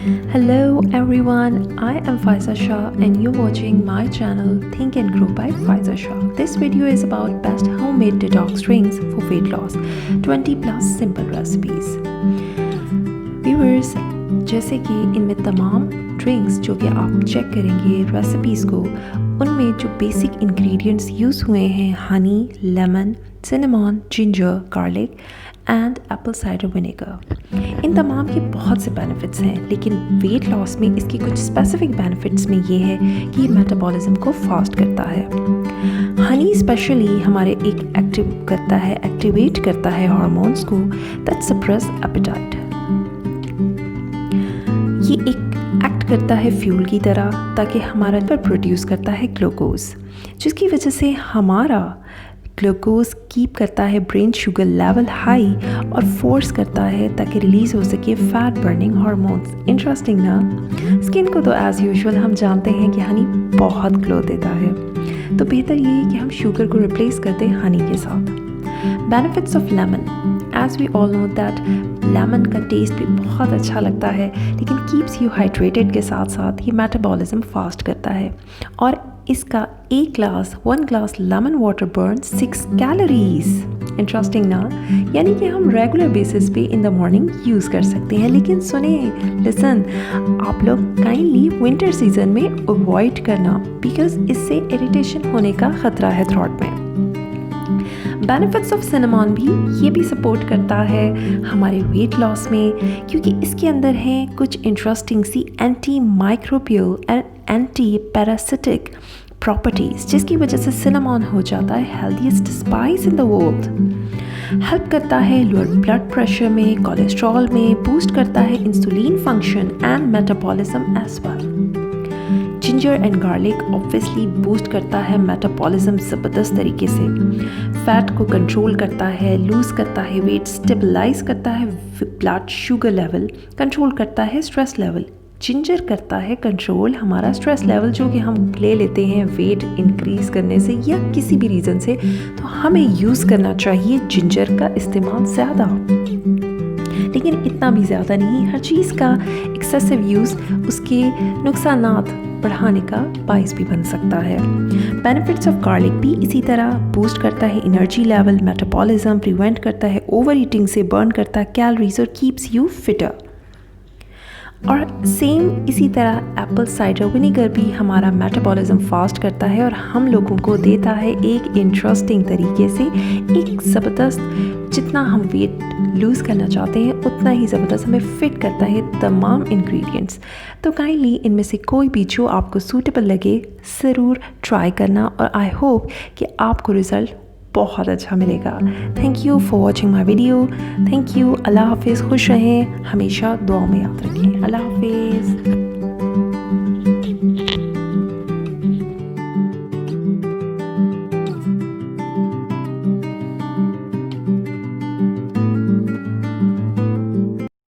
Hello everyone, I am Faiza Shah and you're watching my channel Think and Grow by Faiza Shah. This video is about best homemade detox drinks for weight loss, 20 plus simple recipes. Viewers, जैसे कि इनमें तमाम drinks जो कि आप check करेंगे recipes को, उनमें जो बेसिक इंग्रेडिएंट्स यूज़ हुए हैं honey, lemon, cinnamon, ginger, garlic and apple cider vinegar. इन तमाम के बहुत से बेनिफिट्स हैं, लेकिन वेट लॉस में इसकी कुछ स्पेसिफिक बेनिफिट्स में ये है कि ये मेटाबॉलिज्म को फास्ट करता है। हनी स्पेशली हमारे एक्टिवेट करता है हार्मोन्स को दैट सप्रेस एपेटाइट। ये एक एक्ट करता है फ्यूल की तरह ताकि हमारा पर प्रोड्यूस करता है ग्लूकोज, जिसकी वजह से हमारा ग्लूकोज कीप करता है ब्रेन शुगर लेवल हाई और फोर्स करता है ताकि रिलीज़ हो सके फैट बर्निंग हार्मोन्स। इंटरेस्टिंग ना? स्किन को तो एज़ यूजुअल हम जानते हैं कि हनी बहुत ग्लो देता है, तो बेहतर ये है कि हम शुगर को रिप्लेस कर दें हनी के साथ। Benefits of lemon, as we all know that lemon का टेस्ट भी बहुत अच्छा लगता है, लेकिन कीप्स यू हाइड्रेटेड के साथ साथ ये मेटाबॉलिज्म फास्ट करता है। और इसका one glass lemon water burn 6 calories. Interesting ना? यानी कि हम रेगुलर बेसिस पे इन द मॉर्निंग यूज़ कर सकते हैं। लेकिन सुने, लिसन, आप लोग काइंडली विंटर सीजन में अवॉइड करना, बिकॉज इससे इरिटेशन होने का खतरा है थ्रोट में। बेनिफिट्स ऑफ सिनेमन ये भी सपोर्ट करता है हमारे वेट लॉस में, क्योंकि इसके अंदर हैं कुछ इंटरेस्टिंग सी anti microbial and anti parasitic properties, जिसकी वजह से सिनेमन हो जाता है healthiest spice in the world. Help करता है लोअर ब्लड प्रेशर में, कोलेस्ट्रॉल में, बूस्ट करता है insulin function and metabolism as well. Ginger and garlic obviously boost करता है मेटाबॉलिज्म ज़बरदस्त तरीके से, फैट को कंट्रोल करता है, लूज़ करता है वेट, स्टेबलाइज करता है ब्लड शुगर लेवल, कंट्रोल करता है स्ट्रेस लेवल। जिंजर करता है कंट्रोल हमारा स्ट्रेस लेवल जो कि हम ले लेते हैं वेट इंक्रीज़ करने से या किसी भी रीज़न से, तो हमें यूज़ करना चाहिए जिंजर का इस्तेमाल ज़्यादा, लेकिन इतना भी ज़्यादा नहीं। हर चीज़ का एक्सेसिव यूज़ उसके नुकसानात बढ़ाने का बाइस भी बन सकता है। बेनिफिट्स ऑफ गार्लिक भी इसी तरह बूस्ट करता है एनर्जी लेवल, मेटाबॉलिज्म, प्रिवेंट करता है ओवर ईटिंग से, बर्न करता है कैलोरीज और कीप्स यू फिटर। और सेम इसी तरह एप्पल साइडर विनेगर भी हमारा मेटाबॉलिज्म फास्ट करता है और हम लोगों को देता है एक इंटरेस्टिंग तरीके से एक ज़बरदस्त, जितना हम वेट लूज़ करना चाहते हैं उतना ही ज़बरदस्त हमें फिट करता है तमाम इंग्रेडिएंट्स। तो काइंडली इनमें से कोई भी जो आपको सूटेबल लगे ज़रूर ट्राई करना, और आई होप कि आपको रिज़ल्ट बहुत अच्छा मिलेगा। Thank you for watching my video. Thank you. अल्लाह हाफिज़। खुश रहें, हमेशा दुआ में याद रखें। अल्लाह हाफिज़।